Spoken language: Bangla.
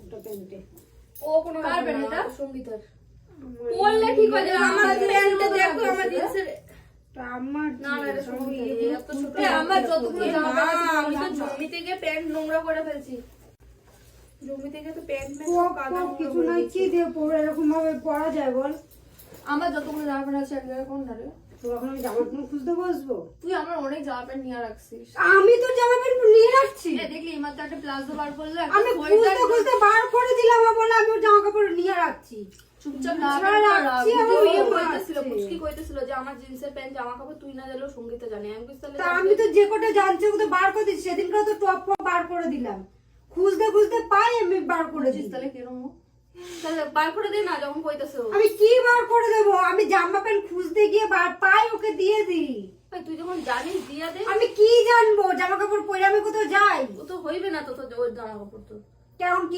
ওটা প্যান্টে। ও কোনো কার প্যান্ট এটা? সঙ্গীতার পরলে ঠিক হয় আমার প্যান্টটা দেখো আমার জিন্সের আমার না না এটা সঙ্গীতার এত ছোট আমার যতগুলো জামা প্যান্ট আছে আমি তো জমি থেকে প্যান্ট নোংরা করে ফেলছি জমি থেকে তো প্যান্ট কাদা কিছু নাই, কি দিয়ে পরে এরকম ভাবে পরা যায় বল? আমার যতগুলো জামা প্যান্ট আছে এক জায়গায় কোন না রে? তো এখন আমি জামা প্যান্ট খুঁজতে বসবো? তুই আমার অনেক জামা প্যান্ট নিয়ে রাখছিস। আমি তো জামা প্যান্ট নিয়ে রাখছি। দেখলি মাত্র একটা প্লাজো বার করলো, আমি খুঁজতে খুঁজতে বার করে দিলাম, বলে আমি ওর জামা কাপড় নিয়ে রাখছি। চুপচাপ রাখছি, আমার তুই মনে কইতেছিল আছে। পুচকি কইতেছিল যে আমার জিন্সের প্যান্ট জামা কাপড় তুই না দিলেও সঙ্গীতা জানে আমি বুঝতে তা আমি তো যে কটা জানছি ওকে তো বার করে দিচ্ছি, সেদিনকে তো টপ বার করে দিলাম, খুঁজতে খুঁজতে পাই আমি বার করে দিচ্ছি। তাহলে কিরম? তাহলে বার করে দে না যখন কইতেছে ও। আমি কি বার করে দেবো? আমি জামা প্যান্ট খুঁজতে গিয়ে পাই ওকে দিয়ে দিই। ভাই তুই যখন জানিস দিয়া দে আমি কি জানবো জামা কাপড় পরে আমি কোথাও যাই? ও তো হইবে না তো তোর ওই জামা কাপড় তো কেমন কি